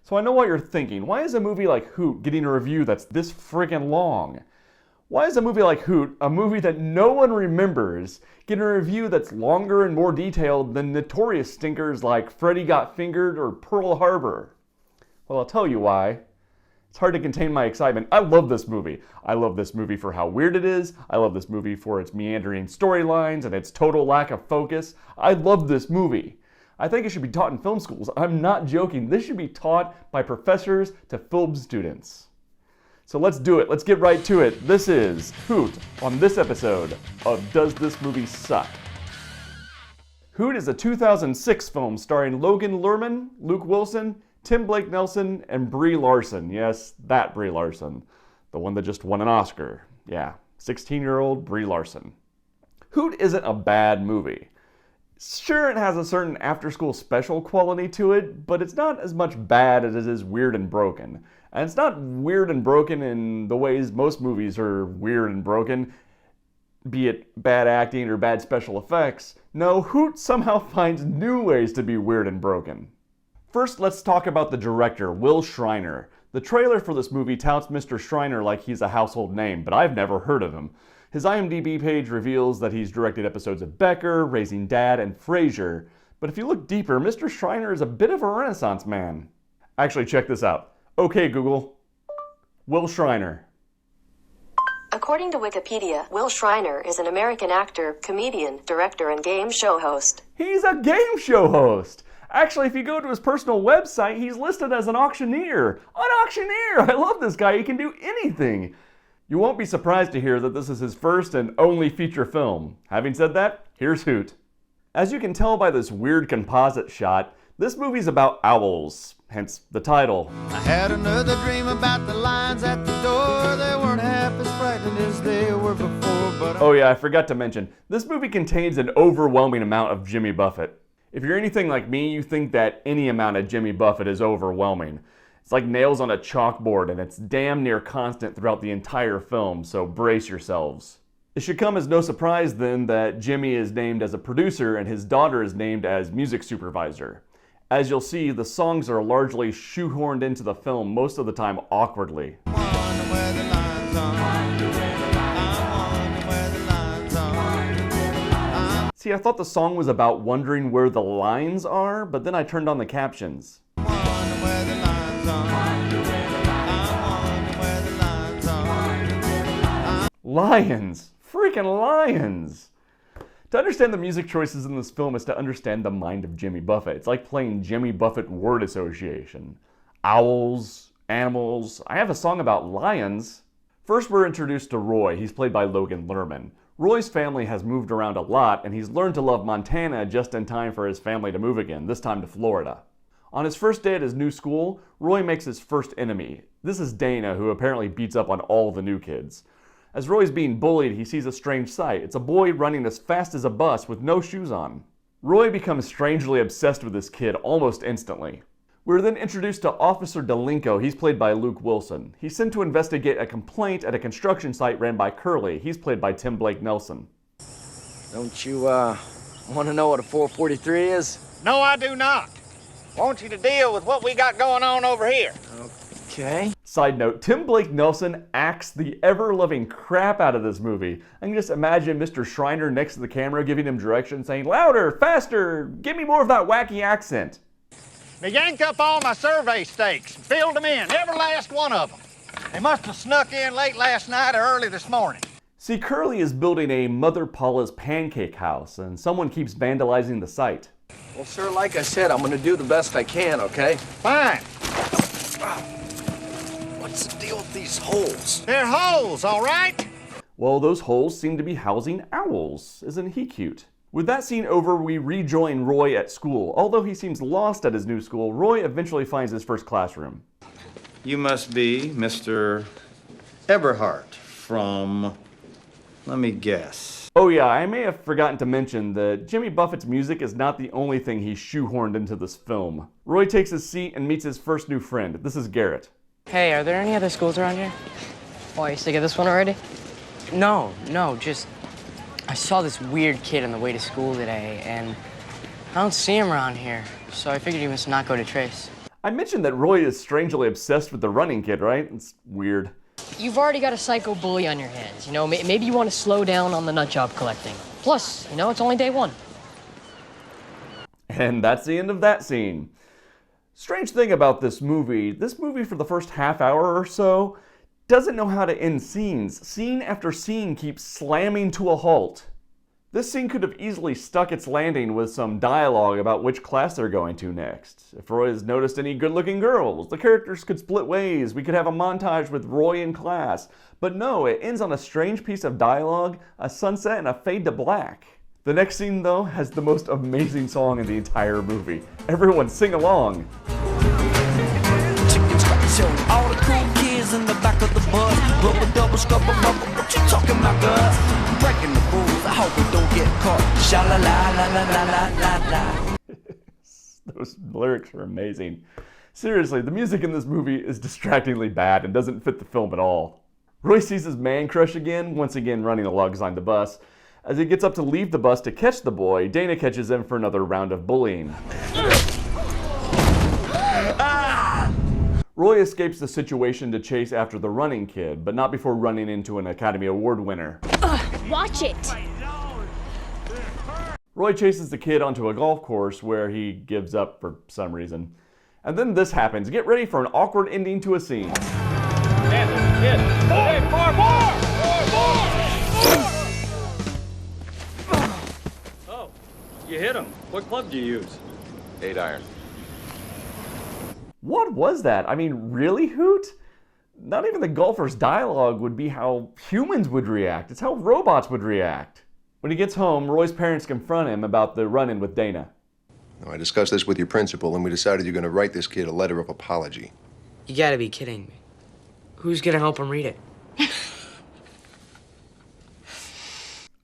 So I know what you're thinking. Why is a movie like Hoot getting a review that's this friggin' long? Why is a movie like Hoot, a movie that no one remembers, getting a review that's longer and more detailed than notorious stinkers like Freddy Got Fingered or Pearl Harbor? Well, I'll tell you why. It's hard to contain my excitement. I love this movie. I love this movie for how weird it is. I love this movie for its meandering storylines and its total lack of focus. I love this movie. I think it should be taught in film schools. I'm not joking. This should be taught by professors to film students. So let's do it. Let's get right to it. This is Hoot on this episode of Does This Movie Suck? Hoot is a 2006 film starring Logan Lerman, Luke Wilson, Tim Blake Nelson, and Brie Larson. Yes, that Brie Larson. The one that just won an Oscar. Yeah, 16-year-old Brie Larson. Hoot isn't a bad movie. Sure, it has a certain after-school special quality to it, but it's not as much bad as it is weird and broken. And it's not weird and broken in the ways most movies are weird and broken, be it bad acting or bad special effects. No, Hoot somehow finds new ways to be weird and broken. First, let's talk about the director, Will Schreiner. The trailer for this movie touts Mr. Schreiner like he's a household name, but I've never heard of him. His IMDb page reveals that he's directed episodes of Becker, Raising Dad, and Frasier. But if you look deeper, Mr. Schreiner is a bit of a Renaissance man. Actually, check this out. Okay, Google. Will Schreiner. According to Wikipedia, Will Schreiner is an American actor, comedian, director, and game show host. He's a game show host! Actually, if you go to his personal website, he's listed as an auctioneer. An auctioneer! I love this guy. He can do anything. You won't be surprised to hear that this is his first and only feature film. Having said that, here's Hoot. As you can tell by this weird composite shot, this movie's about owls, hence the title. I had another dream about the lions at the door. They weren't half as frightening as they were before, but... Oh yeah, I forgot to mention, this movie contains an overwhelming amount of Jimmy Buffett. If you're anything like me, you think that any amount of Jimmy Buffett is overwhelming. It's like nails on a chalkboard, and it's damn near constant throughout the entire film, so brace yourselves. It should come as no surprise then that Jimmy is named as a producer and his daughter is named as music supervisor. As you'll see, the songs are largely shoehorned into the film, most of the time awkwardly. See, I thought the song was about wondering where the lines are, but then I turned on the captions. Lions! Freaking lions! To understand the music choices in this film is to understand the mind of Jimmy Buffett. It's like playing Jimmy Buffett word association. Owls, animals. I have a song about lions. First, we're introduced to Roy. He's played by Logan Lerman. Roy's family has moved around a lot, and he's learned to love Montana just in time for his family to move again, this time to Florida. On his first day at his new school, Roy makes his first enemy. This is Dana, who apparently beats up on all the new kids. As Roy's being bullied, he sees a strange sight. It's a boy running as fast as a bus with no shoes on. Roy becomes strangely obsessed with this kid almost instantly. We're then introduced to Officer Delinko. He's played by Luke Wilson. He's sent to investigate a complaint at a construction site ran by Curly. He's played by Tim Blake Nelson. Don't you, want to know what a 443 is? No, I do not. Want you to deal with what we got going on over here. Okay. Side note, Tim Blake Nelson acts the ever-loving crap out of this movie. I can just imagine Mr. Schreiner next to the camera giving him directions, saying, "Louder, faster, give me more of that wacky accent." They yanked up all my survey stakes and filled them in, every last one of them. They must have snuck in late last night or early this morning. See, Curly is building a Mother Paula's pancake house, and someone keeps vandalizing the site. Well, sir, like I said, I'm going to do the best I can, okay? Fine. What's the deal with these holes? They're holes, all right? Well, those holes seem to be housing owls. Isn't he cute? With that scene over, we rejoin Roy at school. Although he seems lost at his new school, Roy eventually finds his first classroom. You must be Mr. Eberhardt from, let me guess. Oh yeah, I may have forgotten to mention that Jimmy Buffett's music is not the only thing he's shoehorned into this film. Roy takes his seat and meets his first new friend. This is Garrett. Hey, are there any other schools around here? Why, you sick of this one already? No, just... I saw this weird kid on the way to school today, and I don't see him around here, so I figured he must not go to Trace. I mentioned that Roy is strangely obsessed with the running kid, right? It's weird. You've already got a psycho bully on your hands. You know, maybe you want to slow down on the nut job collecting. Plus, you know, it's only day one. And that's the end of that scene. Strange thing about this movie for the first half hour or so doesn't know how to end scenes. Scene after scene keeps slamming to a halt. This scene could have easily stuck its landing with some dialogue about which class they're going to next. If Roy has noticed any good-looking girls, the characters could split ways, we could have a montage with Roy in class. But no, it ends on a strange piece of dialogue, a sunset, and a fade to black. The next scene, though, has the most amazing song in the entire movie. Everyone sing along. Chicken scratch show, all the cool kids in the back of the bus. Rubber double scrubber rubber, what you talking about, Gus? Breaking the rules, I hope we don't get caught. Sha la la la la la la la. Those lyrics are amazing. Seriously, the music in this movie is distractingly bad and doesn't fit the film at all. Roy sees his man crush again, once again running alongside the bus. As he gets up to leave the bus to catch the boy, Dana catches him for another round of bullying. Roy escapes the situation to chase after the running kid, but not before running into an Academy Award winner. Watch it! Roy chases the kid onto a golf course where he gives up for some reason. And then this happens. Get ready for an awkward ending to a scene. Oh, you hit him. What club do you use? 8-iron. What was that? I mean, really, Hoot? Not even the golfer's dialogue would be how humans would react. It's how robots would react. When he gets home, Roy's parents confront him about the run-in with Dana. I discussed this with your principal, and we decided you're going to write this kid a letter of apology. You gotta be kidding me. Who's gonna help him read it?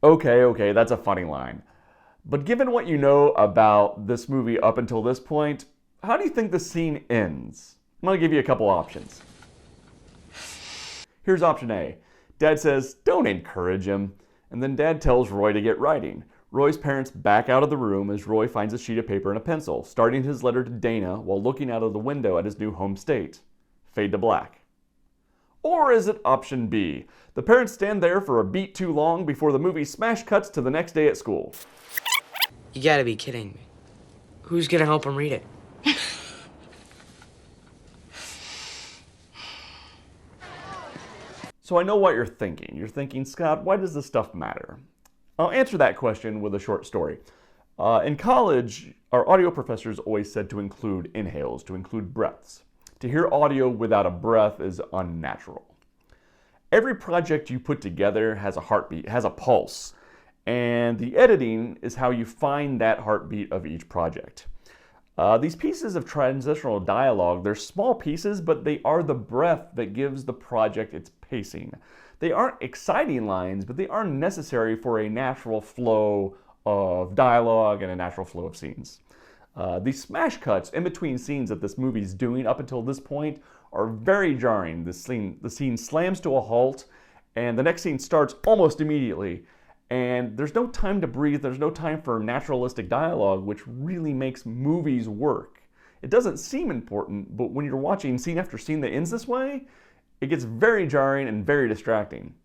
Okay, that's a funny line. But given what you know about this movie up until this point, how do you think the scene ends? I'm going to give you a couple options. Here's option A. Dad says, don't encourage him. And then Dad tells Roy to get writing. Roy's parents back out of the room as Roy finds a sheet of paper and a pencil, starting his letter to Dana while looking out of the window at his new home state. Fade to black. Or is it option B? The parents stand there for a beat too long before the movie smash cuts to the next day at school. You gotta be kidding me. Who's gonna help him read it? So I know what you're thinking. You're thinking, Scott, why does this stuff matter? I'll answer that question with a short story. In college, our audio professors always said to include inhales, to include breaths. To hear audio without a breath is unnatural. Every project you put together has a heartbeat, has a pulse, and the editing is how you find that heartbeat of each project. These pieces of transitional dialogue, they're small pieces, but they are the breath that gives the project its pacing. They aren't exciting lines, but they are necessary for a natural flow of dialogue and a natural flow of scenes. These smash cuts in between scenes that this movie's doing up until this point are very jarring. The scene slams to a halt, and the next scene starts almost immediately. And there's no time to breathe, there's no time for naturalistic dialogue, which really makes movies work. It doesn't seem important, but when you're watching scene after scene that ends this way, it gets very jarring and very distracting.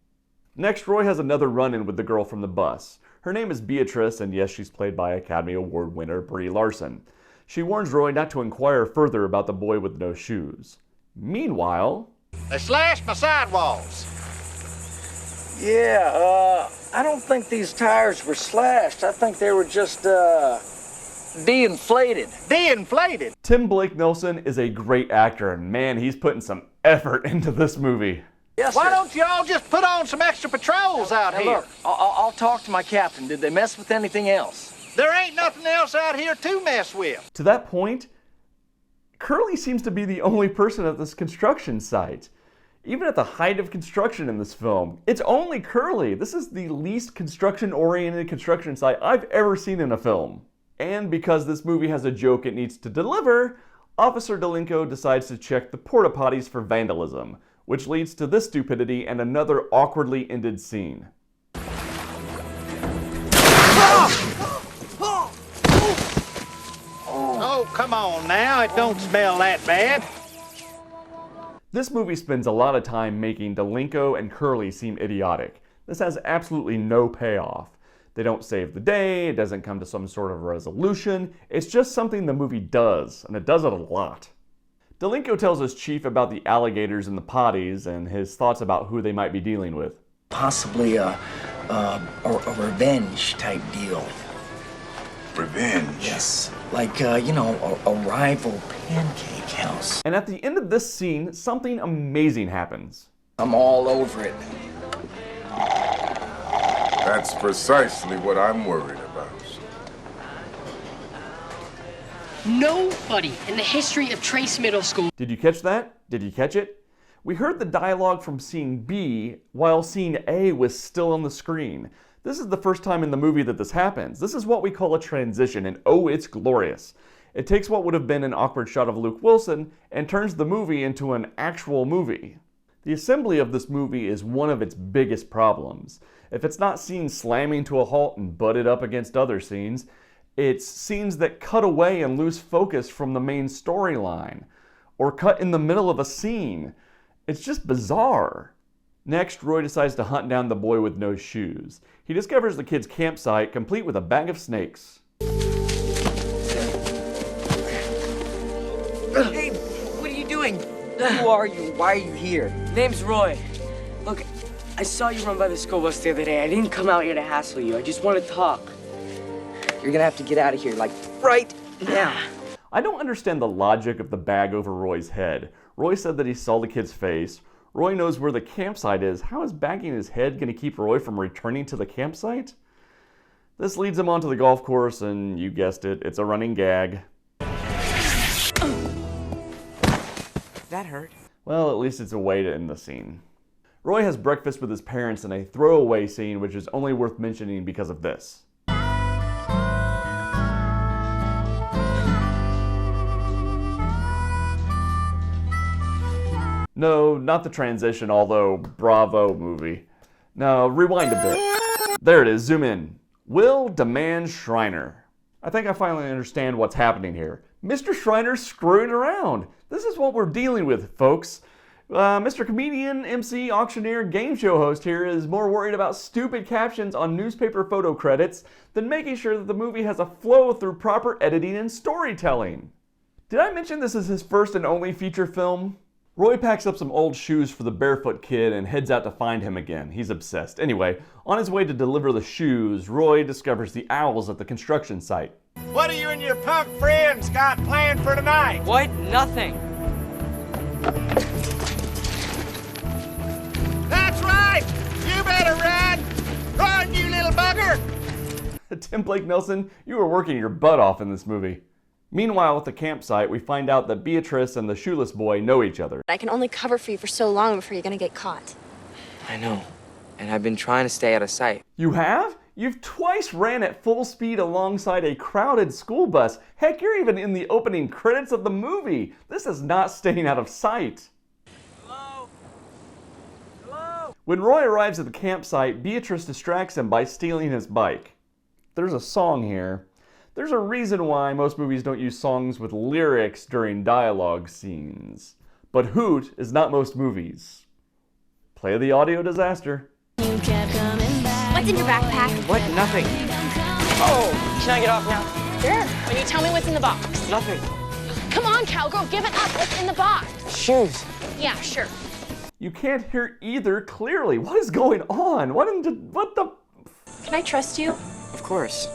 Next, Roy has another run-in with the girl from the bus. Her name is Beatrice, and yes, she's played by Academy Award winner Brie Larson. She warns Roy not to inquire further about the boy with no shoes. Meanwhile... They slashed my sidewalls. Yeah, I don't think these tires were slashed. I think they were just, de-inflated. De-inflated? Tim Blake Nelson is a great actor, and man, he's putting some effort into this movie. Yes, Why sir. don't y'all just put on some extra patrols out Now, here? look, I'll talk to my captain. Did they mess with anything else? There ain't nothing else out here to mess with. To that point, Curly seems to be the only person at this construction site. Even at the height of construction in this film, it's only Curly. This is the least construction-oriented construction site I've ever seen in a film. And because this movie has a joke it needs to deliver, Officer Delinko decides to check the porta potties for vandalism, which leads to this stupidity and another awkwardly ended scene. Oh, come on now, it don't smell that bad. This movie spends a lot of time making Delinko and Curly seem idiotic. This has absolutely no payoff. They don't save the day, it doesn't come to some sort of resolution, it's just something the movie does, and it does it a lot. Delinko tells his chief about the alligators and the potties and his thoughts about who they might be dealing with. Possibly a revenge type deal. Revenge? Yes, like, a rival pancake house. And at the end of this scene, something amazing happens. I'm all over it. That's precisely what I'm worried about. Nobody in the history of Trace Middle School. Did you catch that? Did you catch it? We heard the dialogue from scene B while scene A was still on the screen. This is the first time in the movie that this happens. This is what we call a transition, and oh, it's glorious. It takes what would have been an awkward shot of Luke Wilson and turns the movie into an actual movie. The assembly of this movie is one of its biggest problems. If it's not scenes slamming to a halt and butted up against other scenes, it's scenes that cut away and lose focus from the main storyline, or cut in the middle of a scene. It's just bizarre. Next, Roy decides to hunt down the boy with no shoes. He discovers the kid's campsite, complete with a bag of snakes. Hey, what are you doing? Who are you? Why are you here? Name's Roy. Look, I saw you run by the school bus the other day. I didn't come out here to hassle you. I just want to talk. You're gonna have to get out of here, like, right now. I don't understand the logic of the bag over Roy's head. Roy said that he saw the kid's face. Roy knows where the campsite is. How is bagging his head going to keep Roy from returning to the campsite? This leads him onto the golf course, and you guessed it, it's a running gag. That hurt. Well, at least it's a way to end the scene. Roy has breakfast with his parents in a throwaway scene, which is only worth mentioning because of this. No, not the transition, although bravo movie. No, rewind a bit. There it is, zoom in. Will demands Shriner. I think I finally understand what's happening here. Mr. Shriner's screwing around. This is what we're dealing with, folks. Mr. Comedian, MC, auctioneer, game show host here is more worried about stupid captions on newspaper photo credits than making sure that the movie has a flow through proper editing and storytelling. Did I mention this is his first and only feature film? Roy packs up some old shoes for the barefoot kid and heads out to find him again. He's obsessed. Anyway, on his way to deliver the shoes, Roy discovers the owls at the construction site. What do you and your punk friends got planned for tonight? What? Nothing. That's right! You better run! Run, you little bugger! Tim Blake Nelson, you were working your butt off in this movie. Meanwhile, at the campsite, we find out that Beatrice and the shoeless boy know each other. I can only cover for you for so long before you're gonna get caught. I know. And I've been trying to stay out of sight. You have? You've twice ran at full speed alongside a crowded school bus. Heck, you're even in the opening credits of the movie. This is not staying out of sight. Hello? Hello? When Roy arrives at the campsite, Beatrice distracts him by stealing his bike. There's a song here. There's a reason why most movies don't use songs with lyrics during dialogue scenes. But Hoot is not most movies. Play the audio disaster. What's in your backpack? What? Nothing. Oh, can I get off now? Sure. When you tell me what's in the box. Nothing. Come on, cowgirl, give it up. What's in the box? Shoes. Yeah, sure. You can't hear either clearly. What is going on? What the? Can I trust you? Of course.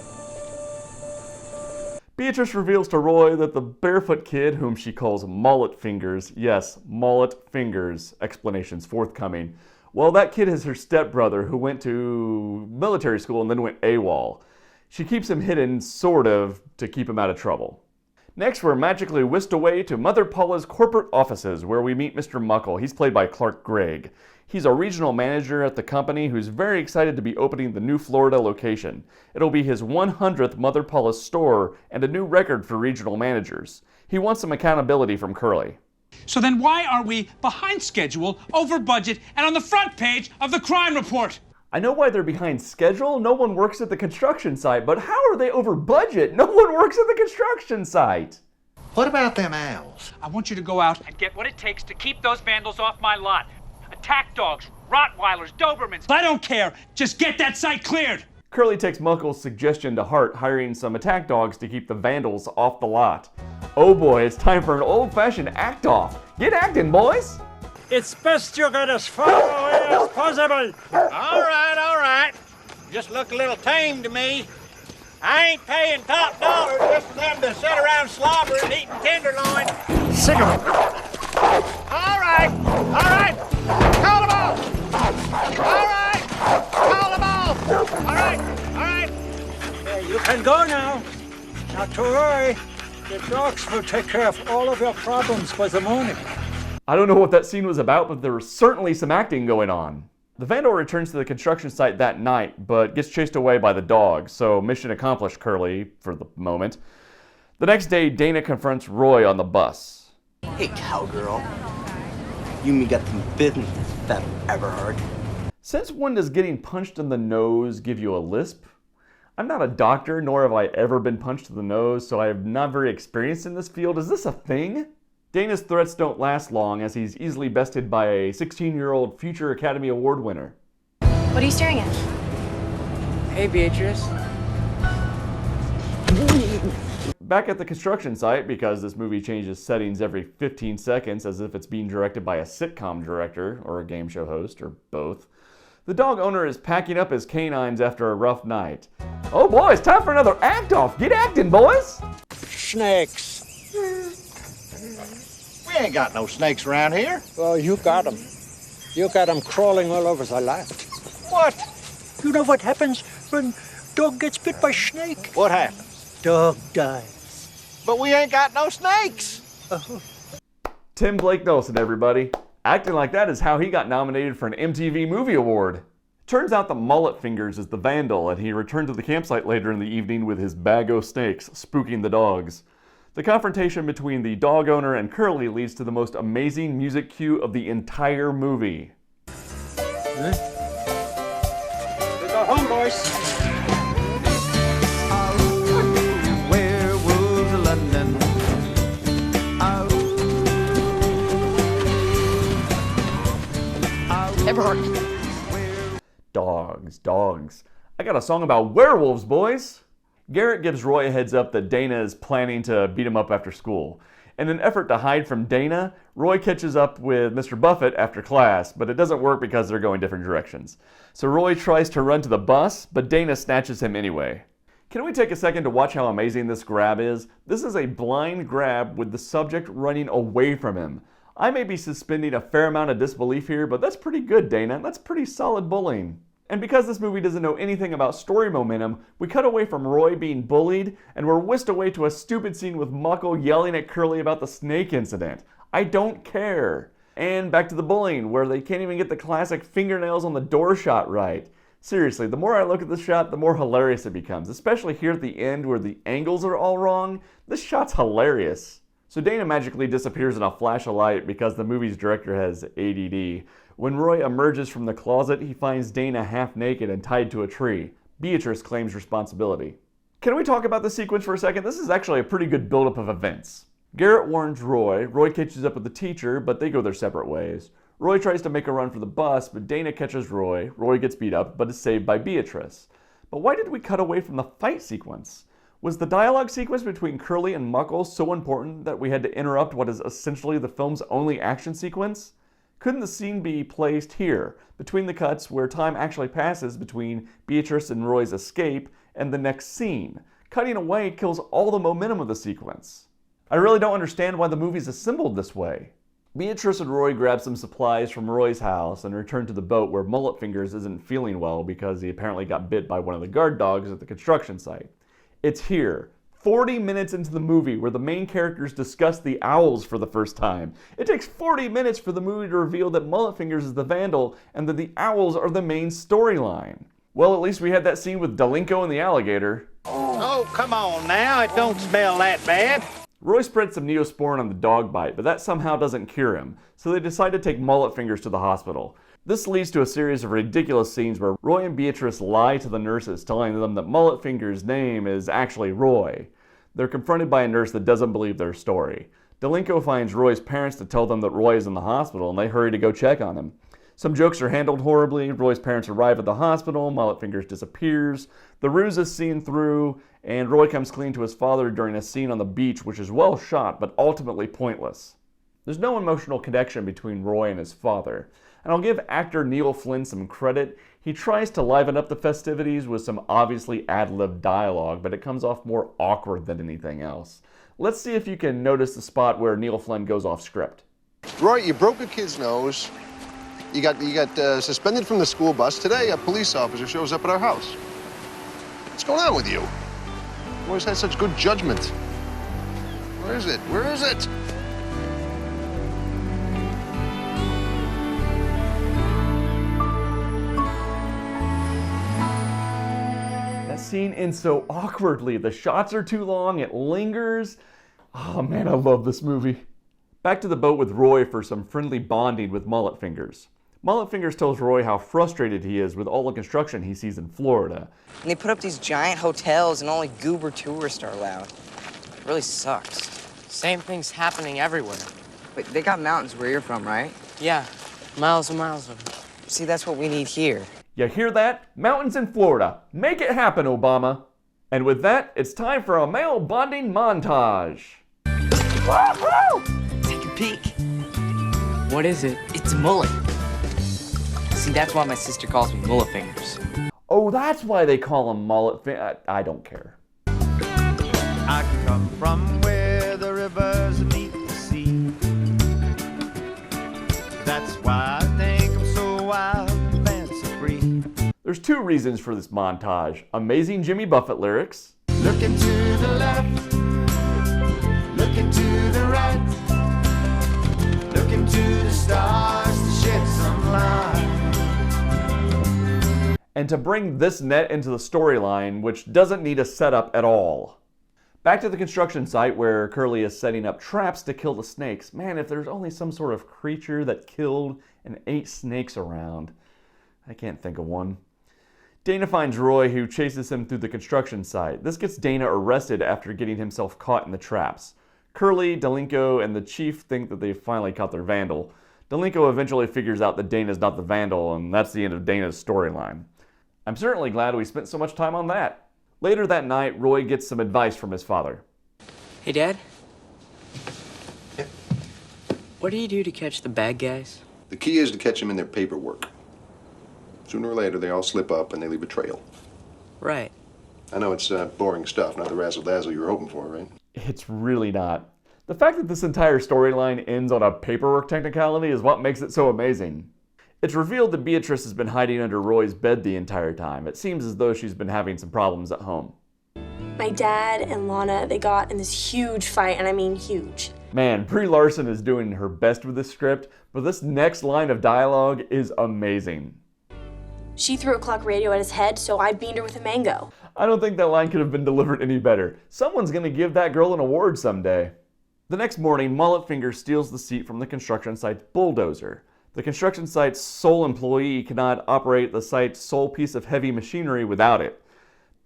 Beatrice reveals to Roy that the barefoot kid, whom she calls Mullet Fingers, yes, Mullet Fingers, explanations forthcoming, well, that kid is her stepbrother who went to military school and then went AWOL. She keeps him hidden, sort of, to keep him out of trouble. Next, we're magically whisked away to Mother Paula's corporate offices, where we meet Mr. Muckle. He's played by Clark Gregg. He's a regional manager at the company who's very excited to be opening the new Florida location. It'll be his 100th Mother Paula's store and a new record for regional managers. He wants some accountability from Curly. So then why are we behind schedule, over budget, and on the front page of the crime report? I know why they're behind schedule. No one works at the construction site, but how are they over budget? No one works at the construction site. What about them owls? I want you to go out and get what it takes to keep those vandals off my lot. Attack dogs, Rottweilers, Dobermans. I don't care. Just get that site cleared. Curly takes Muckle's suggestion to heart, hiring some attack dogs to keep the vandals off the lot. Oh boy, it's time for an old-fashioned act-off. Get acting, boys! It's best you get as far away as possible. All right. Just look a little tame to me. I ain't paying top dollar just for them to sit around slobbering and eating tenderloin. Sick of it. All right. Call them off. All right. Call them off. All right. You can go now. Not to worry. The dogs will take care of all of your problems by the morning. I don't know what that scene was about, but there was certainly some acting going on. The vandal returns to the construction site that night, but gets chased away by the dog, so mission accomplished, Curly, for the moment. The next day, Dana confronts Roy on the bus. Hey, cowgirl. You and me got some business, that Everhard. Since when does getting punched in the nose give you a lisp? I'm not a doctor, nor have I ever been punched in the nose, so I am not very experienced in this field. Is this a thing? Dana's threats don't last long, as he's easily bested by a 16-year-old future Academy Award winner. What are you staring at? Hey, Beatrice. Back at the construction site, because this movie changes settings every 15 seconds as if it's being directed by a sitcom director or a game show host, or both, the dog owner is packing up his canines after a rough night. Oh boys, time for another act-off! Get acting, boys! Snakes. We ain't got no snakes around here. Well, you got them. You got them crawling all over the lot. What? You know what happens when dog gets bit by snake? What happens? Dog dies. But we ain't got no snakes. Tim Blake Nelson, everybody. Acting like that is how he got nominated for an MTV Movie Award. Turns out the Mullet Fingers is the vandal, and he returned to the campsite later in the evening with his bag o' snakes, spooking the dogs. The confrontation between the dog owner and Curly leads to the most amazing music cue of the entire movie. We go home, boys. Werewolves of London. Everhard. Dogs. I got a song about werewolves, boys! Garrett gives Roy a heads up that Dana is planning to beat him up after school. In an effort to hide from Dana, Roy catches up with Mr. Buffett after class, but it doesn't work because they're going different directions. So Roy tries to run to the bus, but Dana snatches him anyway. Can we take a second to watch how amazing this grab is? This is a blind grab with the subject running away from him. I may be suspending a fair amount of disbelief here, but that's pretty good, Dana. That's pretty solid bullying. And because this movie doesn't know anything about story momentum, we cut away from Roy being bullied, and we're whisked away to a stupid scene with Muckle yelling at Curly about the snake incident. I don't care. And back to the bullying, where they can't even get the classic fingernails on the door shot right. Seriously, the more I look at this shot, the more hilarious it becomes, especially here at the end where the angles are all wrong. This shot's hilarious. So Dana magically disappears in a flash of light because the movie's director has ADD. When Roy emerges from the closet, he finds Dana half naked and tied to a tree. Beatrice claims responsibility. Can we talk about the sequence for a second? This is actually a pretty good buildup of events. Garrett warns Roy. Roy catches up with the teacher, but they go their separate ways. Roy tries to make a run for the bus, but Dana catches Roy. Roy gets beat up, but is saved by Beatrice. But why did we cut away from the fight sequence? Was the dialogue sequence between Curly and Muckle so important that we had to interrupt what is essentially the film's only action sequence? Couldn't the scene be placed here, between the cuts where time actually passes between Beatrice and Roy's escape and the next scene? Cutting away kills all the momentum of the sequence. I really don't understand why the movie's assembled this way. Beatrice and Roy grab some supplies from Roy's house and return to the boat where Mullet Fingers isn't feeling well because he apparently got bit by one of the guard dogs at the construction site. It's here, 40 minutes into the movie, where the main characters discuss the owls for the first time. It takes 40 minutes for the movie to reveal that Mullet Fingers is the vandal and that the owls are the main storyline. Well, at least we had that scene with Dalinko and the alligator. Oh, come on now. It don't smell that bad. Roy spread some Neosporin on the dog bite, but that somehow doesn't cure him, so they decide to take Mullet Fingers to the hospital. This leads to a series of ridiculous scenes where Roy and Beatrice lie to the nurses, telling them that Mullet Fingers' name is actually Roy. They're confronted by a nurse that doesn't believe their story. Delinko finds Roy's parents to tell them that Roy is in the hospital, and they hurry to go check on him. Some jokes are handled horribly. Roy's parents arrive at the hospital, Mullet Fingers disappears, the ruse is seen through, and Roy comes clean to his father during a scene on the beach, which is well shot, but ultimately pointless. There's no emotional connection between Roy and his father, and I'll give actor Neil Flynn some credit. He tries to liven up the festivities with some obviously ad-lib dialogue, but it comes off more awkward than anything else. Let's see if you can notice the spot where Neil Flynn goes off script. Roy, you broke a kid's nose. You got suspended from the school bus. Today, a police officer shows up at our house. What's going on with you? You always had such good judgment. Where is it? Where is it? That scene ends so awkwardly. The shots are too long, it lingers. Oh man, I love this movie. Back to the boat with Roy for some friendly bonding with Mullet Fingers. Mullet Fingers tells Roy how frustrated he is with all the construction he sees in Florida. And they put up these giant hotels and only goober tourists are allowed. It really sucks. Same thing's happening everywhere. But they got mountains where you're from, right? Yeah, miles and miles of them. See, that's what we need here. You hear that? Mountains in Florida. Make it happen, Obama. And with that, it's time for a male bonding montage. Woohoo! Take a peek. What is it? It's a mullet. See, that's why my sister calls me Mullet Fingers. Oh, that's why they call him Mullet Fingers. I don't care. I come from where the rivers meet the sea. That's why I think I'm so wild and fancy free. There's two reasons for this montage. Amazing Jimmy Buffett lyrics. Looking to the left, looking to the right, looking to the stars to shed some light. And to bring this net into the storyline, which doesn't need a setup at all. Back to the construction site where Curly is setting up traps to kill the snakes. Man, if there's only some sort of creature that killed and ate snakes around. I can't think of one. Dana finds Roy, who chases him through the construction site. This gets Dana arrested after getting himself caught in the traps. Curly, Delinko, and the chief think that they've finally caught their vandal. Delinko eventually figures out that Dana's not the vandal, and that's the end of Dana's storyline. I'm certainly glad we spent so much time on that. Later that night, Roy gets some advice from his father. Hey, Dad? What do you do to catch the bad guys? The key is to catch them in their paperwork. Sooner or later, they all slip up and they leave a trail. Right. I know it's boring stuff, not the razzle-dazzle you were hoping for, right? It's really not. The fact that this entire storyline ends on a paperwork technicality is what makes it so amazing. It's revealed that Beatrice has been hiding under Roy's bed the entire time. It seems as though she's been having some problems at home. My dad and Lana, they got in this huge fight, and I mean huge. Man, Brie Larson is doing her best with this script, but this next line of dialogue is amazing. She threw a clock radio at his head, so I beamed her with a mango. I don't think that line could have been delivered any better. Someone's gonna give that girl an award someday. The next morning, Mullet Fingers steals the seat from the construction site's bulldozer. The construction site's sole employee cannot operate the site's sole piece of heavy machinery without it.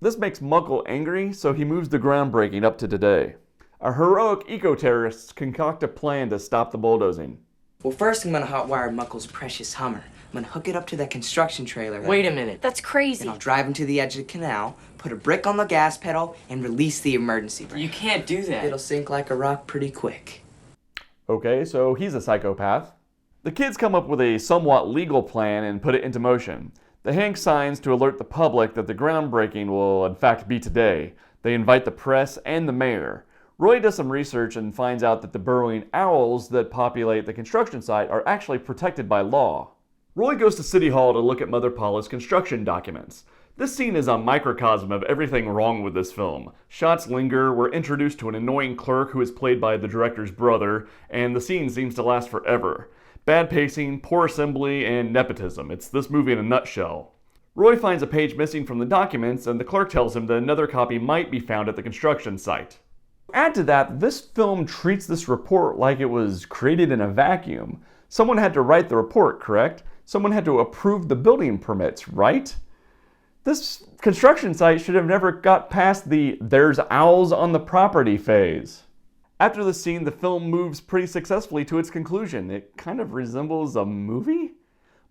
This makes Muckle angry, so he moves the groundbreaking up to today. Our heroic eco-terrorists concoct a plan to stop the bulldozing. Well, first I'm gonna hotwire Muckle's precious Hummer. I'm gonna hook it up to that construction trailer. Wait a minute. That's crazy. Then I'll drive him to the edge of the canal, put a brick on the gas pedal, and release the emergency brake. You can't do that. It'll sink like a rock pretty quick. Okay, so he's a psychopath. The kids come up with a somewhat legal plan and put it into motion. They hang signs to alert the public that the groundbreaking will in fact be today. They invite the press and the mayor. Roy does some research and finds out that the burrowing owls that populate the construction site are actually protected by law. Roy goes to City Hall to look at Mother Paula's construction documents. This scene is a microcosm of everything wrong with this film. Shots linger, we're introduced to an annoying clerk who is played by the director's brother, and the scene seems to last forever. Bad pacing, poor assembly, and nepotism. It's this movie in a nutshell. Roy finds a page missing from the documents, and the clerk tells him that another copy might be found at the construction site. Add to that, this film treats this report like it was created in a vacuum. Someone had to write the report, correct? Someone had to approve the building permits, right? This construction site should have never got past the "there's owls on the property" phase. After the scene, the film moves pretty successfully to its conclusion. It kind of resembles a movie?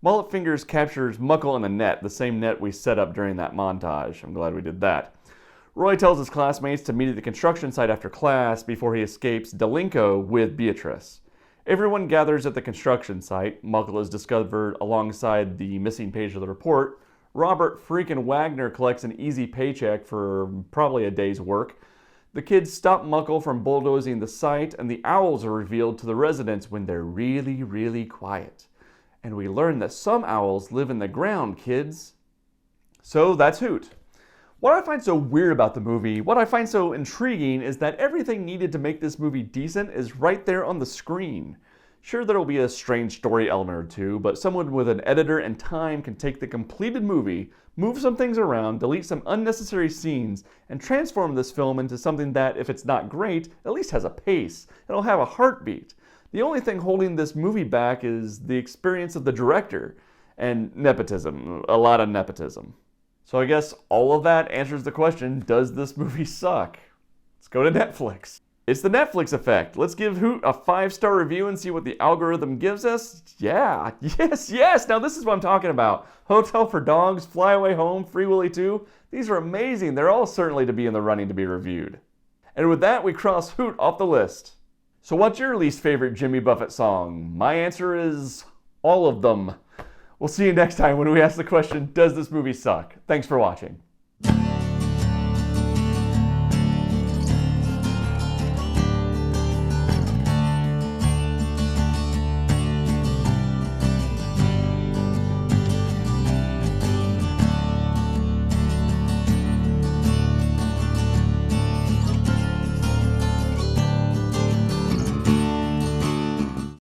Mullet Fingers captures Muckle in a net, the same net we set up during that montage. I'm glad we did that. Roy tells his classmates to meet at the construction site after class before he escapes Delinko with Beatrice. Everyone gathers at the construction site. Muckle is discovered alongside the missing page of the report. Robert freaking Wagner collects an easy paycheck for probably a day's work. The kids stop Muckle from bulldozing the site, and the owls are revealed to the residents when they're really, really quiet. And we learn that some owls live in the ground, kids. So that's Hoot. What I find so weird about the movie, what I find so intriguing, is that everything needed to make this movie decent is right there on the screen. Sure, there'll be a strange story element or two, but someone with an editor and time can take the completed movie, move some things around, delete some unnecessary scenes, and transform this film into something that, if it's not great, at least has a pace. It'll have a heartbeat. The only thing holding this movie back is the experience of the director, and nepotism, a lot of nepotism. So I guess all of that answers the question, does this movie suck? Let's go to Netflix. It's the Netflix effect. Let's give Hoot a 5-star review and see what the algorithm gives us. Yeah, yes. Now this is what I'm talking about. Hotel for Dogs, Fly Away Home, Free Willy 2. These are amazing. They're all certainly to be in the running to be reviewed. And with that, we cross Hoot off the list. So what's your least favorite Jimmy Buffett song? My answer is all of them. We'll see you next time when we ask the question, does this movie suck? Thanks for watching.